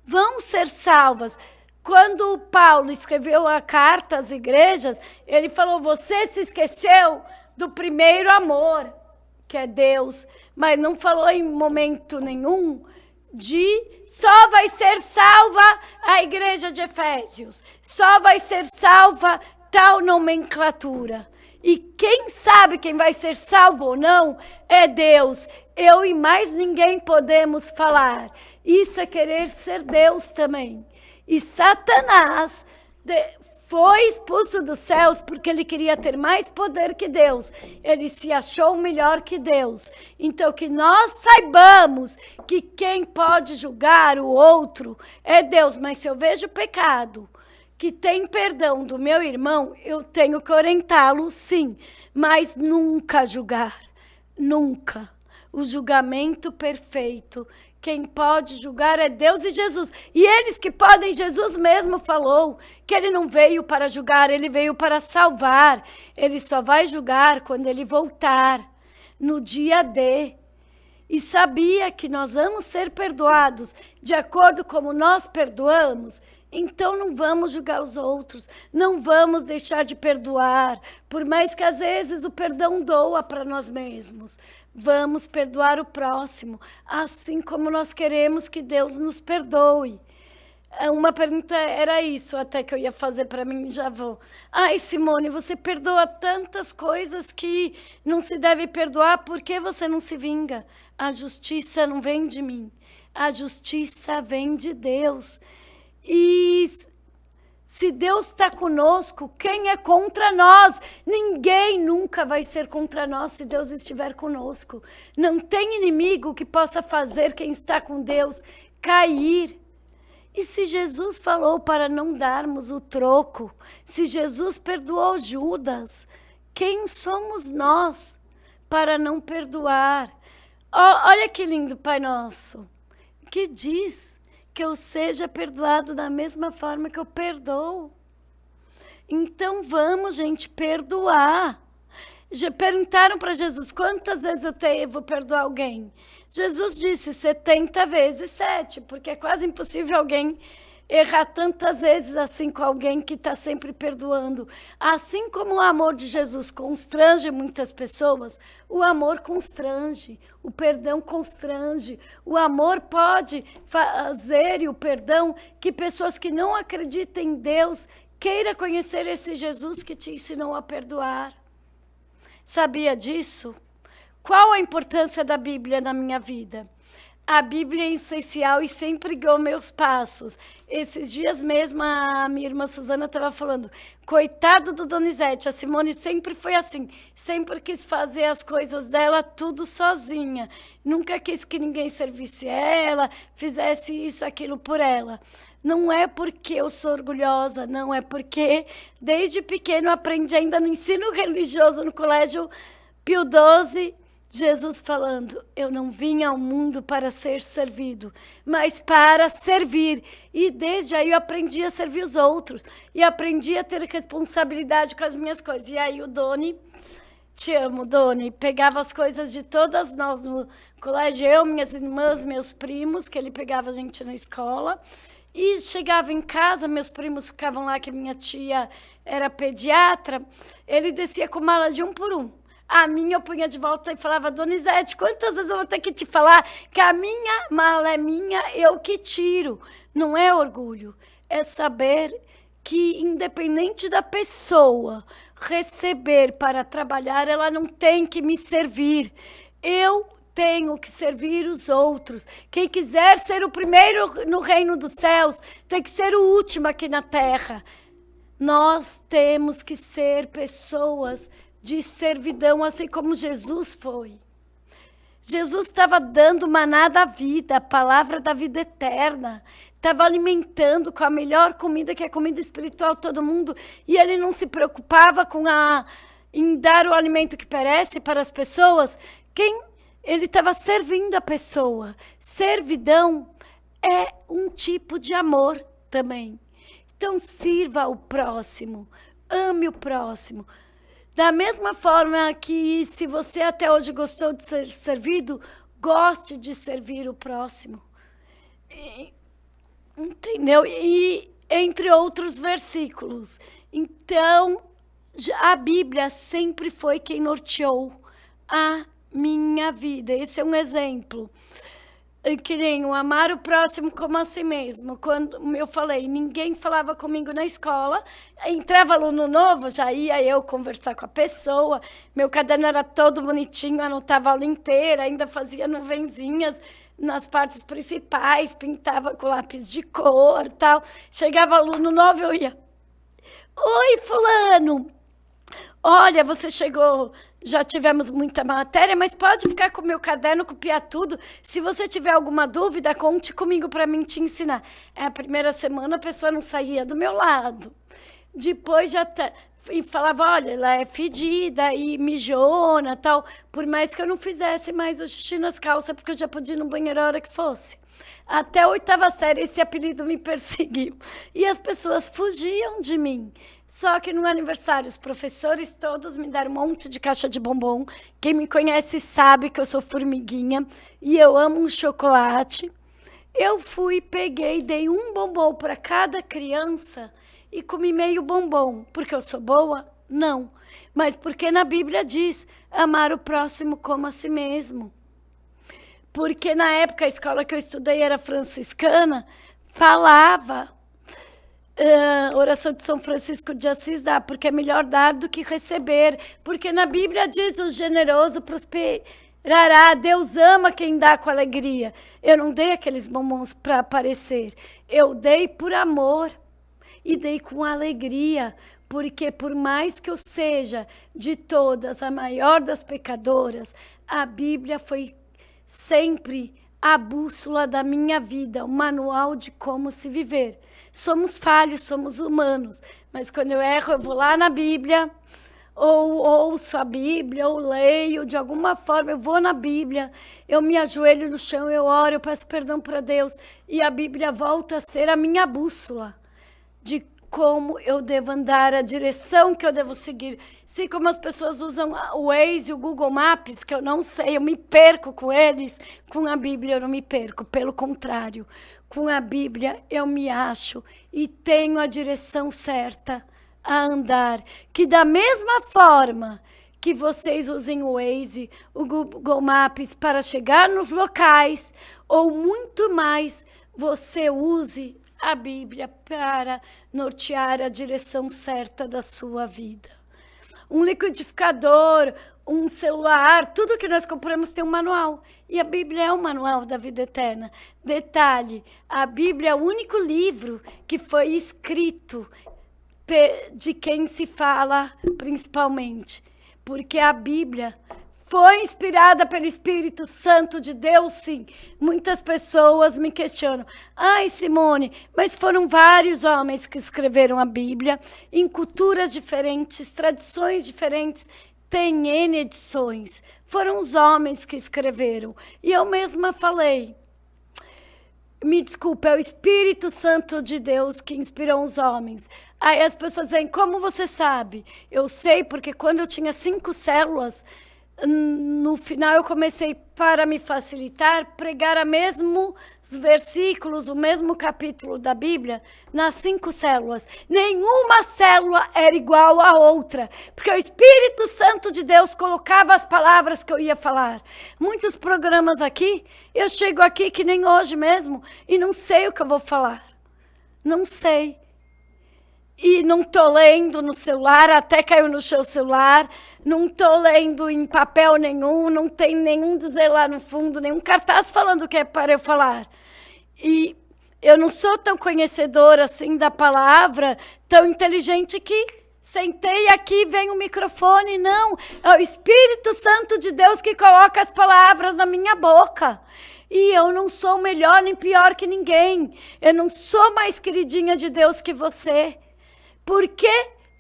vão ser salvas. Quando Paulo escreveu a carta às igrejas, ele falou, você se esqueceu do primeiro amor, que é Deus. Mas não falou em momento nenhum de só vai ser salva a igreja de Efésios. Só vai ser salva tal nomenclatura. E quem sabe quem vai ser salvo ou não é Deus. Eu e mais ninguém podemos falar. Isso é querer ser Deus também. E Satanás foi expulso dos céus porque ele queria ter mais poder que Deus. Ele se achou melhor que Deus. Então que nós saibamos que quem pode julgar o outro é Deus. Mas se eu vejo pecado que tem perdão do meu irmão, eu tenho que orientá-lo, sim, mas nunca julgar, nunca. O julgamento perfeito, quem pode julgar é Deus e Jesus. E eles que podem, Jesus mesmo falou que ele não veio para julgar, ele veio para salvar. Ele só vai julgar quando ele voltar, no dia D. E sabia que nós vamos ser perdoados de acordo como nós perdoamos. Então não vamos julgar os outros, não vamos deixar de perdoar, por mais que às vezes o perdão doa para nós mesmos. Vamos perdoar o próximo, assim como nós queremos que Deus nos perdoe. Uma pergunta era isso, até que eu ia fazer para mim, já vou. Ai, Simone, você perdoa tantas coisas que não se deve perdoar, por que você não se vinga? A justiça não vem de mim, a justiça vem de Deus. E se Deus está conosco, quem é contra nós? Ninguém nunca vai ser contra nós se Deus estiver conosco. Não tem inimigo que possa fazer quem está com Deus cair. E se Jesus falou para não darmos o troco, se Jesus perdoou Judas, quem somos nós para não perdoar? Olha que lindo, Pai Nosso, que diz que eu seja perdoado da mesma forma que eu perdoo. Então vamos, gente, perdoar. Já perguntaram para Jesus, quantas vezes eu vou perdoar alguém? Jesus disse 70 vezes 7, porque é quase impossível alguém errar tantas vezes assim com alguém que está sempre perdoando. Assim como o amor de Jesus constrange muitas pessoas, o amor constrange, o perdão constrange. O amor pode fazer, e o perdão, que pessoas que não acreditam em Deus queiram conhecer esse Jesus que te ensinou a perdoar. Sabia disso? Qual a importância da Bíblia na minha vida? A Bíblia é essencial e sempre guiou meus passos. Esses dias mesmo, a minha irmã Suzana estava falando, coitado do Donizete, a Simone sempre foi assim, sempre quis fazer as coisas dela tudo sozinha. Nunca quis que ninguém servisse ela, fizesse isso, aquilo por ela. Não é porque eu sou orgulhosa, não, é porque desde pequeno aprendi ainda no ensino religioso no colégio Pio XII, Jesus falando, eu não vim ao mundo para ser servido, mas para servir. E desde aí eu aprendi a servir os outros. E aprendi a ter responsabilidade com as minhas coisas. E aí o Doni, te amo, Doni, pegava as coisas de todas nós no colégio, eu, minhas irmãs, meus primos, que ele pegava a gente na escola. E chegava em casa, meus primos ficavam lá, que minha tia era pediatra, ele descia com mala de um por um. A minha eu punha de volta e falava, Donizete, quantas vezes eu vou ter que te falar que a minha mala é minha, eu que tiro. Não é orgulho, é saber que independente da pessoa receber para trabalhar, ela não tem que me servir. Eu tenho que servir os outros. Quem quiser ser o primeiro no reino dos céus, tem que ser o último aqui na terra. Nós temos que ser pessoas de servidão, assim como Jesus foi. Jesus estava dando maná da vida, a palavra da vida eterna. Estava alimentando com a melhor comida, que é a comida espiritual de todo mundo. E ele não se preocupava em dar o alimento que perece para as pessoas. Ele estava servindo a pessoa. Servidão é um tipo de amor também. Então, sirva o próximo ame o próximo. Da mesma forma que se você até hoje gostou de ser servido, goste de servir o próximo. Entendeu? E entre outros versículos. Então, a Bíblia sempre foi quem norteou a minha vida. Esse é um exemplo. Que nem o amar o próximo como a si mesmo. Quando eu falei, ninguém falava comigo na escola, entrava aluno novo, já ia eu conversar com a pessoa, meu caderno era todo bonitinho, anotava a aula inteira, ainda fazia nuvenzinhas nas partes principais, pintava com lápis de cor, tal. Chegava aluno novo, eu ia, oi, fulano, olha, você chegou, já tivemos muita matéria, mas pode ficar com o meu caderno, copiar tudo. Se você tiver alguma dúvida, conte comigo para mim te ensinar. A primeira semana a pessoa não saía do meu lado. Depois e falava, olha, ela é fedida e mijona, tal. Por mais que eu não fizesse mais o xixi nas calças, porque eu já podia ir no banheiro a hora que fosse. Até a 8ª série esse apelido me perseguiu. E as pessoas fugiam de mim. Só que no aniversário, os professores todos me deram um monte de caixa de bombom. Quem me conhece sabe que eu sou formiguinha e eu amo um chocolate. Eu fui, peguei, dei um bombom para cada criança e comi meio bombom. Porque eu sou boa? Não. Mas porque na Bíblia diz amar o próximo como a si mesmo. Porque na época a escola que eu estudei era franciscana, falava... oração de São Francisco de Assis dá, porque é melhor dar do que receber, porque na Bíblia diz o generoso prosperará, Deus ama quem dá com alegria. Eu não dei aqueles bombons para aparecer, eu dei por amor e dei com alegria, porque por mais que eu seja de todas a maior das pecadoras, a Bíblia foi sempre a bússola da minha vida, o manual de como se viver. Somos falhos, somos humanos, mas quando eu erro, eu vou lá na Bíblia, ou ouço a Bíblia, ou leio, de alguma forma eu vou na Bíblia, eu me ajoelho no chão, eu oro, eu peço perdão para Deus, e a Bíblia volta a ser a minha bússola de como eu devo andar, a direção que eu devo seguir. Assim como as pessoas usam o Waze e o Google Maps, que eu não sei, eu me perco com eles, com a Bíblia eu não me perco, pelo contrário. Com a Bíblia eu me acho e tenho a direção certa a andar. Que da mesma forma que vocês usem o Waze, o Google Maps para chegar nos locais, ou muito mais, você use a Bíblia para nortear a direção certa da sua vida. Um liquidificador, um celular, tudo que nós compramos tem um manual. E a Bíblia é o manual da vida eterna. Detalhe, a Bíblia é o único livro que foi escrito de quem se fala principalmente. Porque a Bíblia foi inspirada pelo Espírito Santo de Deus, sim. Muitas pessoas me questionam. Ai, Simone, mas foram vários homens que escreveram a Bíblia em culturas diferentes, tradições diferentes. Tem N edições. Foram os homens que escreveram. E eu mesma falei. Me desculpa, é o Espírito Santo de Deus que inspirou os homens. Aí as pessoas dizem, como você sabe? Eu sei porque quando eu tinha 5 células... No final eu comecei, para me facilitar, pregar a mesmos versículos, o mesmo capítulo da Bíblia, nas 5 células. Nenhuma célula era igual à outra, porque o Espírito Santo de Deus colocava as palavras que eu ia falar. Muitos programas aqui, eu chego aqui que nem hoje mesmo, e não sei o que eu vou falar. Não sei. E não estou lendo no celular, até caiu no seu celular, não estou lendo em papel nenhum, não tem nenhum dizer lá no fundo, nenhum cartaz falando o que é para eu falar. E eu não sou tão conhecedora assim da palavra, tão inteligente que sentei aqui, vem o microfone, não. É o Espírito Santo de Deus que coloca as palavras na minha boca. E eu não sou melhor nem pior que ninguém. Eu não sou mais queridinha de Deus que você. Porque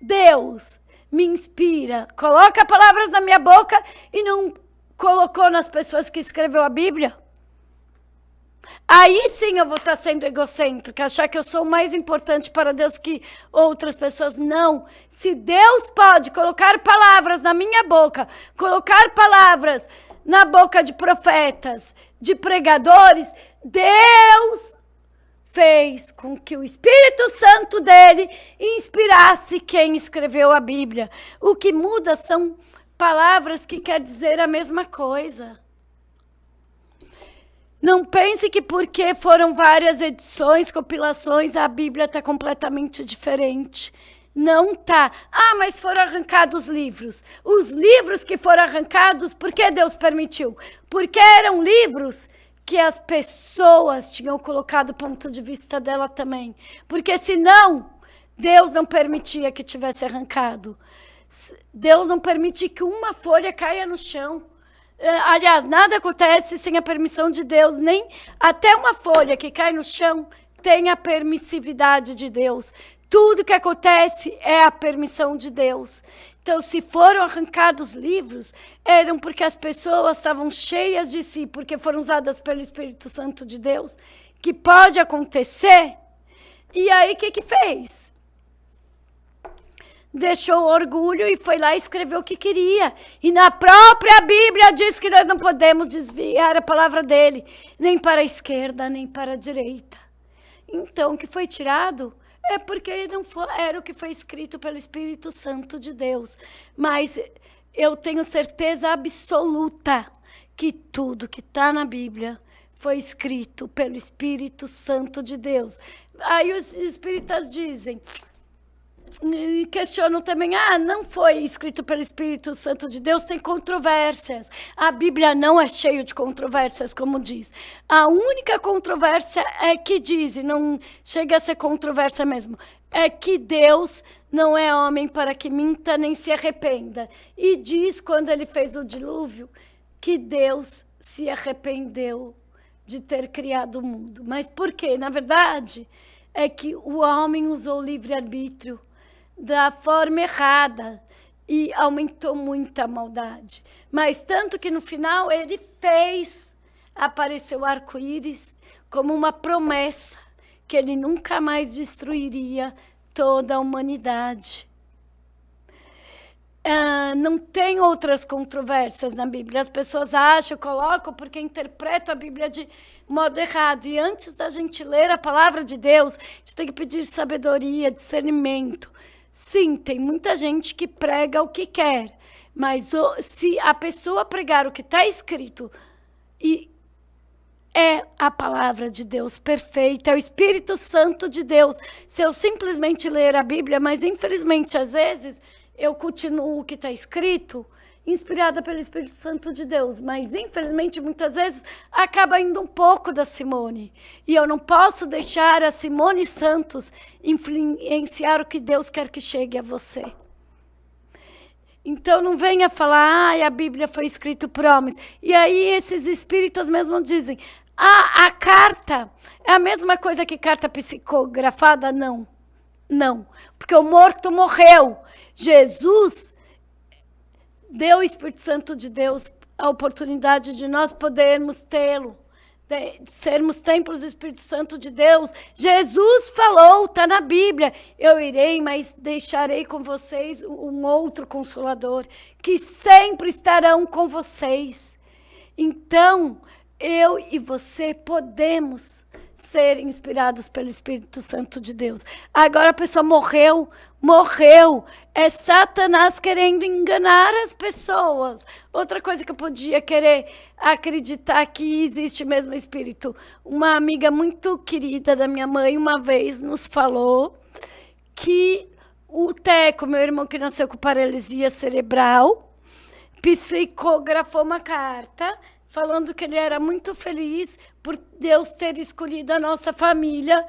Deus me inspira, coloca palavras na minha boca e não colocou nas pessoas que escreveu a Bíblia? Aí sim eu vou estar sendo egocêntrica, achar que eu sou mais importante para Deus que outras pessoas. Não. Se Deus pode colocar palavras na minha boca, colocar palavras na boca de profetas, de pregadores, Deus fez com que o Espírito Santo dele inspirasse quem escreveu a Bíblia. O que muda são palavras que quer dizer a mesma coisa. Não pense que porque foram várias edições, compilações, a Bíblia está completamente diferente. Não tá. Ah, mas foram arrancados livros. Os livros que foram arrancados, por que Deus permitiu? Porque eram livros que as pessoas tinham colocado o ponto de vista dela também. Porque senão, Deus não permitia que tivesse arrancado. Deus não permite que uma folha caia no chão. Aliás, nada acontece sem a permissão de Deus, nem até uma folha que cai no chão tem a permissividade de Deus. Tudo que acontece é a permissão de Deus. Então, se foram arrancados livros, eram porque as pessoas estavam cheias de si, porque foram usadas pelo Espírito Santo de Deus, que pode acontecer. E aí, o que fez? Deixou o orgulho e foi lá e escreveu o que queria. E na própria Bíblia diz que nós não podemos desviar a palavra dele, nem para a esquerda, nem para a direita. Então, o que foi tirado é porque não era o que foi escrito pelo Espírito Santo de Deus. Mas eu tenho certeza absoluta que tudo que está na Bíblia foi escrito pelo Espírito Santo de Deus. Aí os espíritas dizem... questionam também, não foi escrito pelo Espírito Santo de Deus, tem controvérsias. A Bíblia não é cheia de controvérsias, como diz. A única controvérsia é que diz, e não chega a ser controvérsia mesmo, é que Deus não é homem para que minta nem se arrependa. E diz, quando ele fez o dilúvio, que Deus se arrependeu de ter criado o mundo. Mas por quê? Na verdade, é que o homem usou o livre-arbítrio da forma errada e aumentou muito a maldade. Mas tanto que no final ele fez aparecer o arco-íris como uma promessa que ele nunca mais destruiria toda a humanidade. Não tem outras controvérsias na Bíblia. As pessoas acham, colocam porque interpretam a Bíblia de modo errado. E antes da gente ler a palavra de Deus, a gente tem que pedir sabedoria, discernimento. Sim, tem muita gente que prega o que quer, mas se a pessoa pregar o que está escrito e é a palavra de Deus perfeita, é o Espírito Santo de Deus. Se eu simplesmente ler a Bíblia, mas infelizmente às vezes eu continuo o que está escrito, inspirada pelo Espírito Santo de Deus, mas infelizmente muitas vezes acaba indo um pouco da Simone. E eu não posso deixar a Simone Santos influenciar o que Deus quer que chegue a você. Então não venha falar, a Bíblia foi escrita por homens. E aí esses espíritas mesmo dizem, a carta é a mesma coisa que carta psicografada? Não, não, porque o morto morreu. Jesus deu o Espírito Santo de Deus a oportunidade de nós podermos tê-lo, de sermos templos do Espírito Santo de Deus. Jesus falou, está na Bíblia, eu irei, mas deixarei com vocês um outro Consolador, que sempre estarão com vocês. Então, eu e você podemos ser inspirados pelo Espírito Santo de Deus. Agora a pessoa morreu. É Satanás querendo enganar as pessoas. Outra coisa que eu podia querer acreditar que existe mesmo espírito. Uma amiga muito querida da minha mãe uma vez nos falou que o Teco, meu irmão que nasceu com paralisia cerebral, psicografou uma carta falando que ele era muito feliz por Deus ter escolhido a nossa família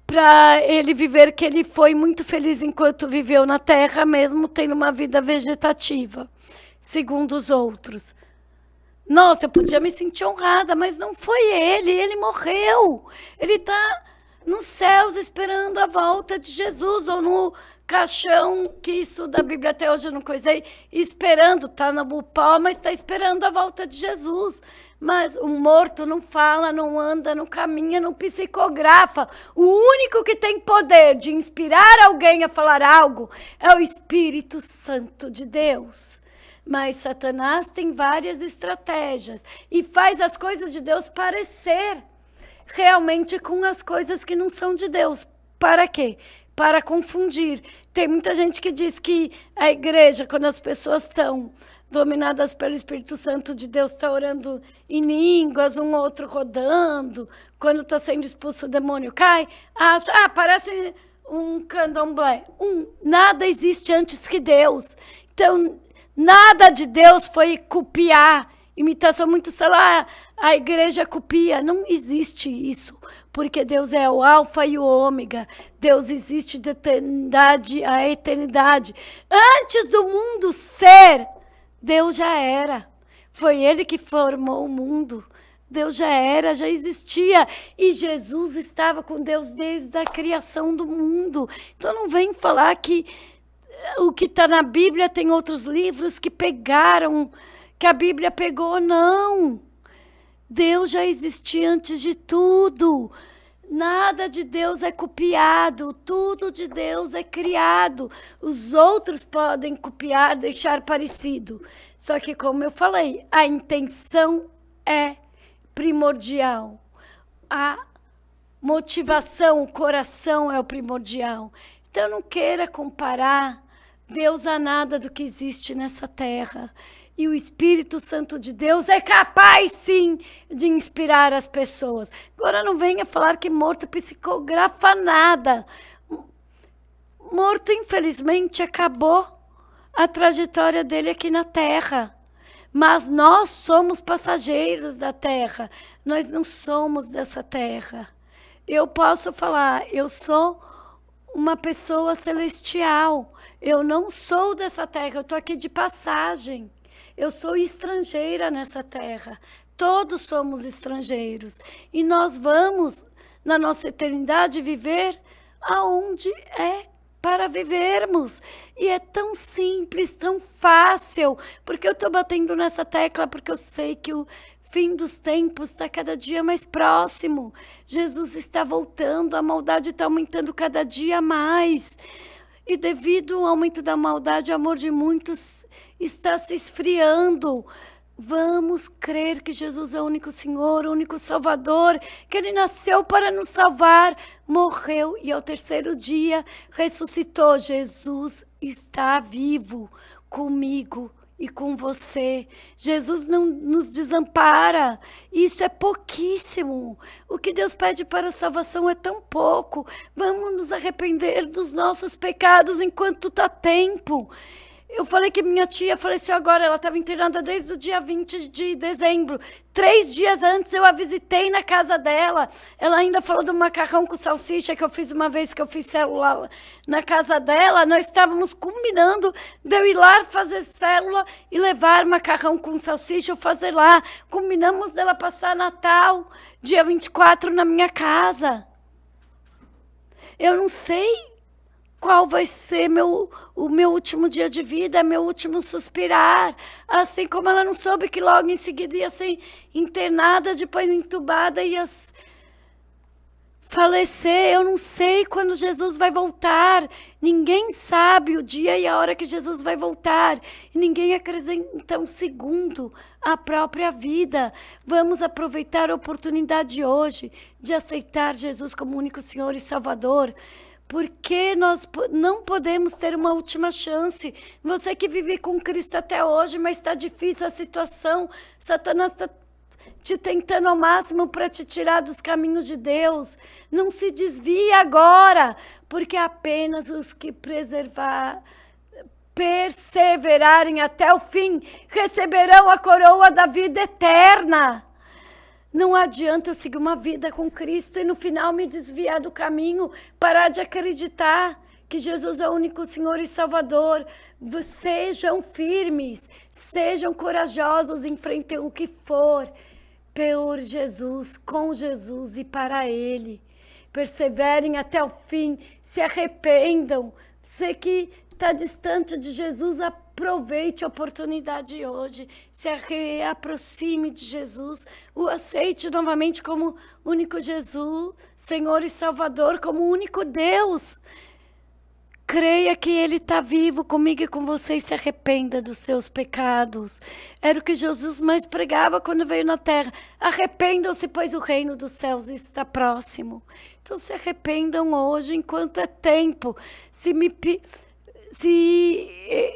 para ele viver, que ele foi muito feliz enquanto viveu na Terra, mesmo tendo uma vida vegetativa, segundo os outros. Nossa, eu podia me sentir honrada, mas não foi ele morreu. Ele está nos céus esperando a volta de Jesus, ou no caixão que estuda a Bíblia até hoje, eu não coisei, esperando, tá no pó, mas está esperando a volta de Jesus. Mas o morto não fala, não anda, não caminha, não psicografa. O único que tem poder de inspirar alguém a falar algo é o Espírito Santo de Deus. Mas Satanás tem várias estratégias e faz as coisas de Deus parecer realmente com as coisas que não são de Deus. Para quê? Para confundir. Tem muita gente que diz que a igreja, quando as pessoas estão dominadas pelo Espírito Santo de Deus, está orando em línguas, um outro rodando, quando está sendo expulso o demônio cai, acha, parece um candomblé. Nada existe antes que Deus. Então, nada de Deus foi copiar, imitação muito, sei lá, a igreja copia. Não existe isso, porque Deus é o alfa e o ômega. Deus existe de eternidade a eternidade. Antes do mundo ser, Deus já era. Foi Ele que formou o mundo. Deus já era, já existia. E Jesus estava com Deus desde a criação do mundo. Então não vem falar que o que está na Bíblia tem outros livros que pegaram, que a Bíblia pegou. Não. Deus já existia antes de tudo. Nada de Deus é copiado, tudo de Deus é criado. Os outros podem copiar, deixar parecido. Só que, como eu falei, a intenção é primordial. A motivação, o coração é o primordial. Então, não queira comparar Deus a nada do que existe nessa terra. E o Espírito Santo de Deus é capaz, sim, de inspirar as pessoas. Agora não venha falar que morto psicografa nada. Morto, infelizmente, acabou a trajetória dele aqui na Terra. Mas nós somos passageiros da Terra. Nós não somos dessa Terra. Eu posso falar, eu sou uma pessoa celestial. Eu não sou dessa Terra, eu estou aqui de passagem. Eu sou estrangeira nessa terra. Todos somos estrangeiros. E nós vamos, na nossa eternidade, viver aonde é para vivermos. E é tão simples, tão fácil. Porque eu estou batendo nessa tecla, porque eu sei que o fim dos tempos está cada dia mais próximo. Jesus está voltando, a maldade está aumentando cada dia mais. E devido ao aumento da maldade, o amor de muitos está se esfriando. Vamos crer que Jesus é o único Senhor, o único Salvador, que Ele nasceu para nos salvar, morreu e ao terceiro dia ressuscitou. Jesus está vivo comigo e com você. Jesus não nos desampara. Isso é pouquíssimo. O que Deus pede para a salvação é tão pouco. Vamos nos arrepender dos nossos pecados enquanto está tempo. Eu falei que minha tia faleceu agora, ela estava internada desde o dia 20 de dezembro. 3 dias antes eu a visitei na casa dela. Ela ainda falou do macarrão com salsicha que eu fiz uma vez que eu fiz célula na casa dela. Nós estávamos combinando de eu ir lá fazer célula e levar macarrão com salsicha, eu fazer lá. Combinamos dela passar Natal, dia 24, na minha casa. Eu não sei qual vai ser o meu último dia de vida, meu último suspirar. Assim como ela não soube que logo em seguida ia ser internada, depois entubada e ia falecer. Eu não sei quando Jesus vai voltar. Ninguém sabe o dia e a hora que Jesus vai voltar. E ninguém acrescenta um segundo à própria vida. Vamos aproveitar a oportunidade hoje de aceitar Jesus como único Senhor e Salvador. Porque nós não podemos ter uma última chance. Você que vive com Cristo até hoje, mas está difícil a situação. Satanás está te tentando ao máximo para te tirar dos caminhos de Deus. Não se desvie agora, porque apenas os que perseverarem até o fim receberão a coroa da vida eterna. Não adianta eu seguir uma vida com Cristo e no final me desviar do caminho, parar de acreditar que Jesus é o único Senhor e Salvador. Sejam firmes, sejam corajosos, enfrentem o que for por Jesus, com Jesus e para Ele. Perseverem até o fim, se arrependam, Você que está distante de Jesus, aproveite a oportunidade hoje. Se reaproxime de Jesus. O aceite novamente como único Jesus, Senhor e Salvador, como único Deus. Creia que Ele está vivo comigo e com você e se arrependa dos seus pecados. Era o que Jesus mais pregava quando veio na terra. Arrependam-se, pois o reino dos céus está próximo. Então se arrependam hoje enquanto é tempo. Se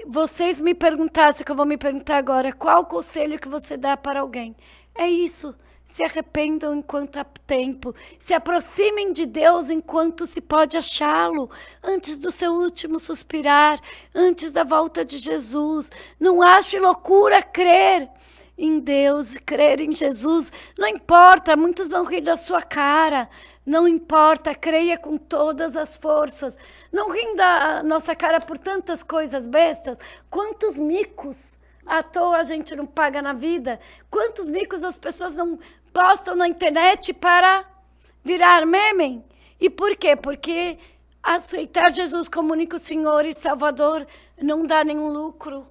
vocês me perguntassem, que eu vou me perguntar agora, qual o conselho que você dá para alguém? É isso. Se arrependam enquanto há tempo. Se aproximem de Deus enquanto se pode achá-lo. Antes do seu último suspirar. Antes da volta de Jesus. Não ache loucura crer em Deus, crer em Jesus. Não importa, muitos vão rir da sua cara. Não importa, creia com todas as forças. Não rim da nossa cara por tantas coisas bestas. Quantos micos à toa a gente não paga na vida? Quantos micos as pessoas não postam na internet para virar meme? E por quê? Porque aceitar Jesus como único Senhor e Salvador não dá nenhum lucro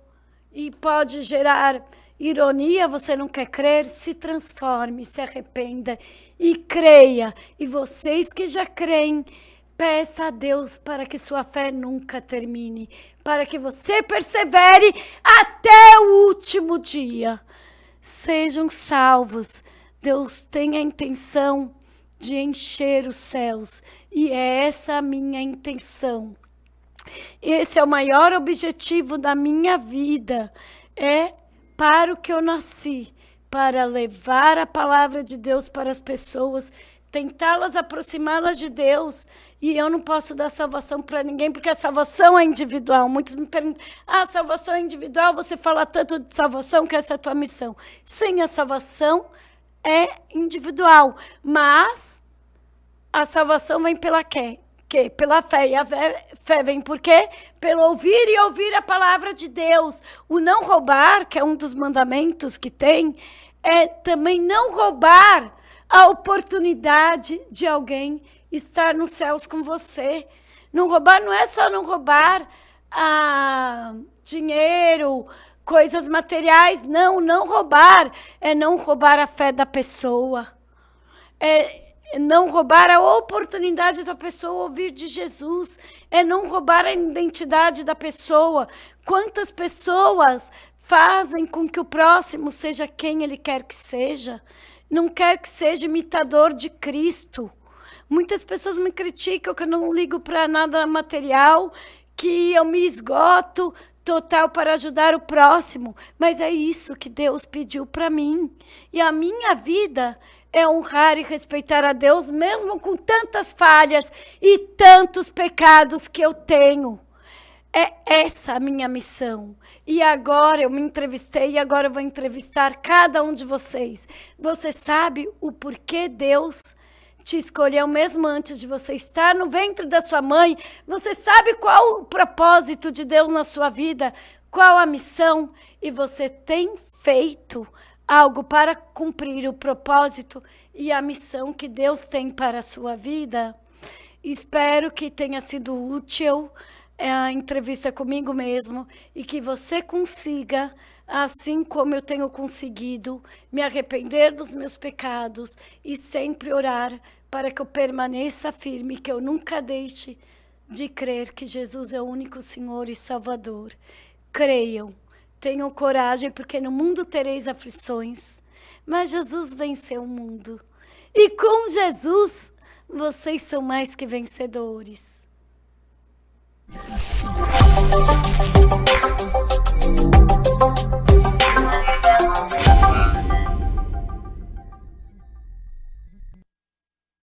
e pode gerar ironia. Você não quer crer? Se transforme, se arrependa e creia. E vocês que já creem, peça a Deus para que sua fé nunca termine, para que você persevere até o último dia. Sejam salvos. Deus tem a intenção de encher os céus e é essa a minha intenção. Esse é o maior objetivo da minha vida. É para o que eu nasci, para levar a palavra de Deus para as pessoas, tentá-las aproximá-las de Deus. E eu não posso dar salvação para ninguém, porque a salvação é individual. Muitos me perguntam, a salvação é individual, você fala tanto de salvação que essa é a tua missão. Sim, a salvação é individual, mas a salvação vem pela quê? Pela fé. E a fé vem por quê? Pelo ouvir e ouvir a palavra de Deus. O não roubar, que é um dos mandamentos que tem, é também não roubar a oportunidade de alguém estar nos céus com você. Não roubar não é só não roubar dinheiro, coisas materiais. Não roubar é não roubar a fé da pessoa. É não roubar a oportunidade da pessoa ouvir de Jesus. É não roubar a identidade da pessoa. Quantas pessoas fazem com que o próximo seja quem ele quer que seja? Não quer que seja imitador de Cristo. Muitas pessoas me criticam que eu não ligo para nada material, que eu me esgoto total para ajudar o próximo. Mas é isso que Deus pediu para mim. E a minha vida é honrar e respeitar a Deus, mesmo com tantas falhas e tantos pecados que eu tenho. É essa a minha missão. E agora eu me entrevistei e agora eu vou entrevistar cada um de vocês. Você sabe o porquê Deus te escolheu mesmo antes de você estar no ventre da sua mãe? Você sabe qual o propósito de Deus na sua vida? Qual a missão? E você tem feito algo para cumprir o propósito e a missão que Deus tem para a sua vida? Espero que tenha sido útil a entrevista comigo mesmo e que você consiga, assim como eu tenho conseguido, me arrepender dos meus pecados e sempre orar para que eu permaneça firme, que eu nunca deixe de crer que Jesus é o único Senhor e Salvador. Creiam, tenham coragem, porque no mundo tereis aflições, mas Jesus venceu o mundo. E com Jesus, vocês são mais que vencedores.